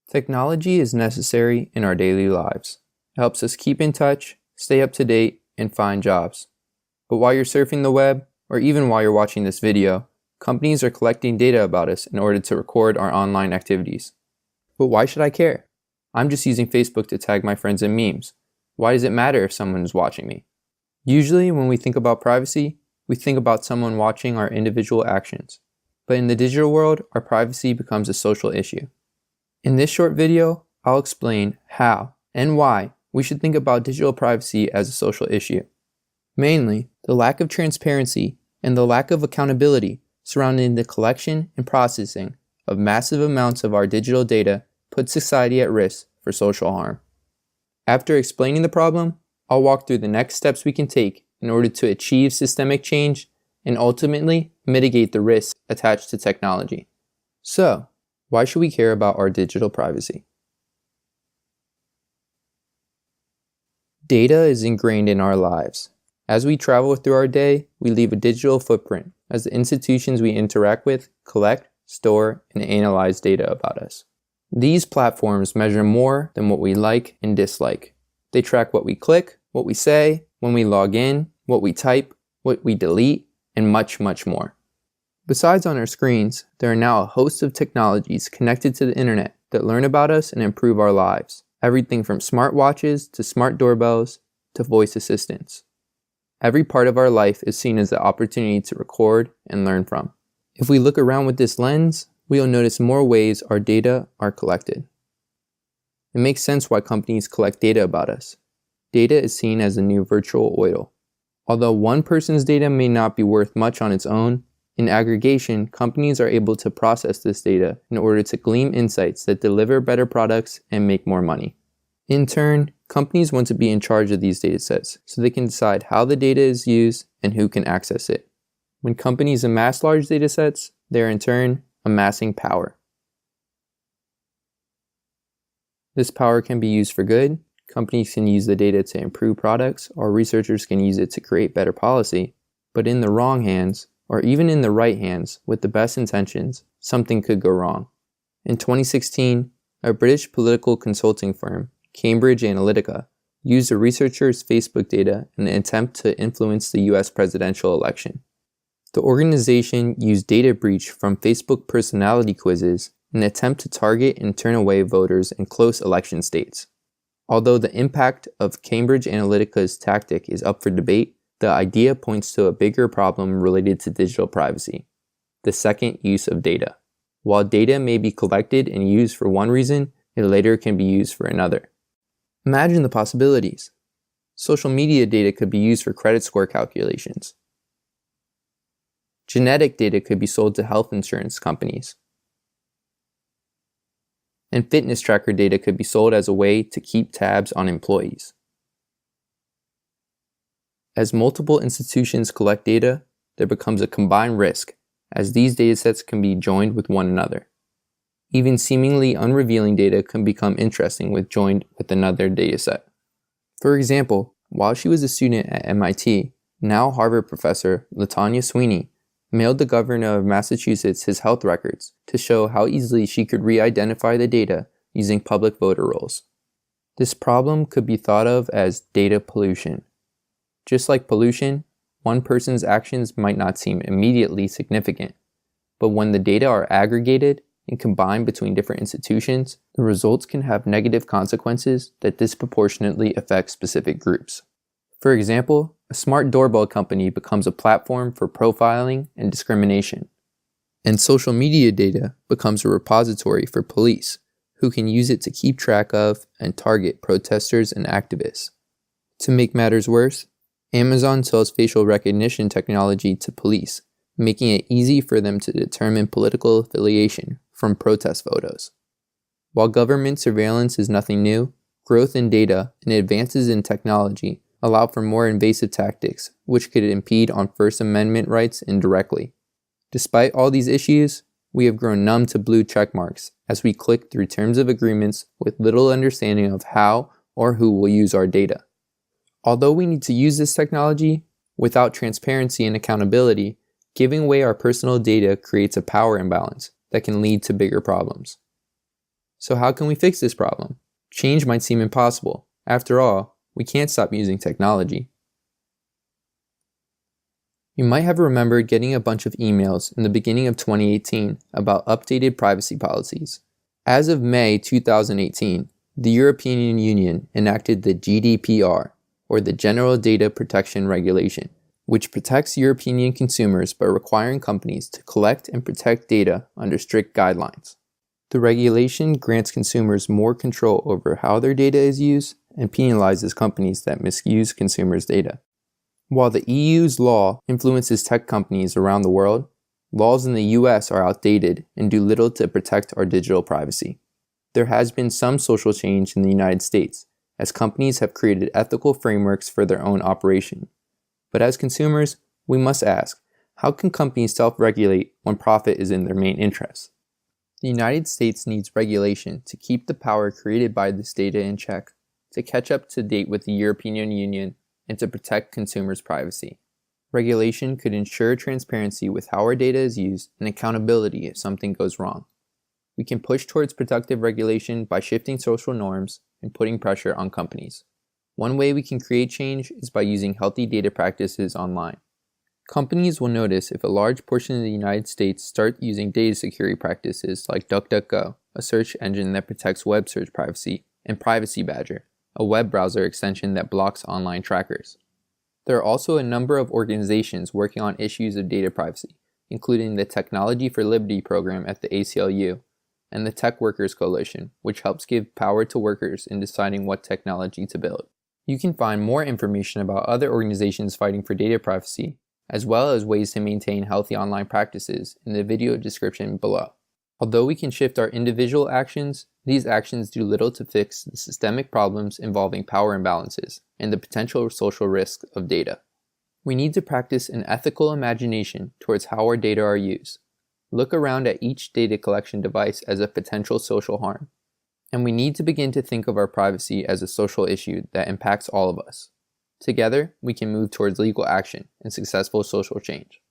Technology is necessary in our daily lives. It helps us keep in touch, stay up to date, and find jobs. But while you're surfing the web, or even while you're watching this video, companies are collecting data about us in order to record our online activities. But why should I care? I'm just using Facebook to tag my friends in memes. Why does it matter if someone is watching me? Usually when we think about privacy, we think about someone watching our individual actions. But in the digital world, our privacy becomes a social issue. In this short video, I'll explain how and why we should think about digital privacy as a social issue. Mainly, the lack of transparency and the lack of accountability surrounding the collection and processing of massive amounts of our digital data puts society at risk for social harm. After explaining the problem, I'll walk through the next steps we can take in order to achieve systemic change and ultimately mitigate the risks attached to technology. So, why should we care about our digital privacy? Data is ingrained in our lives. As we travel through our day, we leave a digital footprint as the institutions we interact with collect, store, and analyze data about us. These platforms measure more than what we like and dislike. They track what we click, what we say, when we log in, what we type, what we delete, and much, much more. Besides on our screens, there are now a host of technologies connected to the internet that learn about us and improve our lives. Everything from smartwatches to smart doorbells to voice assistants. Every part of our life is seen as the opportunity to record and learn from. If we look around with this lens, we'll notice more ways our data are collected. It makes sense why companies collect data about us. Data is seen as the new virtual oil. Although one person's data may not be worth much on its own, in aggregation, companies are able to process this data in order to glean insights that deliver better products and make more money. In turn, companies want to be in charge of these datasets so they can decide how the data is used and who can access it. When companies amass large datasets, they are in turn amassing power. This power can be used for good. Companies can use the data to improve products, or researchers can use it to create better policy. But in the wrong hands, or even in the right hands with the best intentions, something could go wrong. In 2016, a British political consulting firm, Cambridge Analytica, used a researcher's Facebook data in an attempt to influence the US presidential election. The organization used data breach from Facebook personality quizzes in an attempt to target and turn away voters in close election states. Although the impact of Cambridge Analytica's tactic is up for debate, the idea points to a bigger problem related to digital privacy: the second use of data. While data may be collected and used for one reason, it later can be used for another. Imagine the possibilities. Social media data could be used for credit score calculations. Genetic data could be sold to health insurance companies. And fitness tracker data could be sold as a way to keep tabs on employees. As multiple institutions collect data, there becomes a combined risk, as these datasets can be joined with one another. Even seemingly unrevealing data can become interesting when joined with another dataset. For example, while she was a student at MIT, now Harvard professor LaTanya Sweeney mailed the governor of Massachusetts his health records to show how easily she could re-identify the data using public voter rolls. This problem could be thought of as data pollution. Just like pollution, one person's actions might not seem immediately significant, but when the data are aggregated and combined between different institutions, the results can have negative consequences that disproportionately affect specific groups. For example, a smart doorbell company becomes a platform for profiling and discrimination, and social media data becomes a repository for police, who can use it to keep track of and target protesters and activists. To make matters worse, Amazon sells facial recognition technology to police, making it easy for them to determine political affiliation from protest photos. While government surveillance is nothing new, growth in data and advances in technology allow for more invasive tactics, which could impede on First Amendment rights indirectly. Despite all these issues, we have grown numb to blue checkmarks as we click through terms of agreements with little understanding of how or who will use our data. Although we need to use this technology, without transparency and accountability, giving away our personal data creates a power imbalance that can lead to bigger problems. So how can we fix this problem? Change might seem impossible. After all, we can't stop using technology. You might have remembered getting a bunch of emails in the beginning of 2018 about updated privacy policies. As of May 2018, the European Union enacted the GDPR, or the General Data Protection Regulation, which protects European consumers by requiring companies to collect and protect data under strict guidelines. The regulation grants consumers more control over how their data is used and penalizes companies that misuse consumers' data. While the EU's law influences tech companies around the world, laws in the US are outdated and do little to protect our digital privacy. There has been some social change in the United States, as companies have created ethical frameworks for their own operation. But as consumers, we must ask, how can companies self-regulate when profit is in their main interest? The United States needs regulation to keep the power created by this data in check, to catch up to date with the European Union, and to protect consumers' privacy. Regulation could ensure transparency with how our data is used and accountability if something goes wrong. We can push towards productive regulation by shifting social norms and putting pressure on companies. One way we can create change is by using healthy data practices online. Companies will notice if a large portion of the United States start using data security practices like DuckDuckGo, a search engine that protects web search privacy, and Privacy Badger, a web browser extension that blocks online trackers. There are also a number of organizations working on issues of data privacy, including the Technology for Liberty program at the ACLU, and the Tech Workers Coalition, which helps give power to workers in deciding what technology to build. You can find more information about other organizations fighting for data privacy, as well as ways to maintain healthy online practices in the video description below. Although we can shift our individual actions, these actions do little to fix the systemic problems involving power imbalances and the potential social risks of data. We need to practice an ethical imagination towards how our data are used. Look around at each data collection device as a potential social harm. And we need to begin to think of our privacy as a social issue that impacts all of us. Together, we can move towards legal action and successful social change.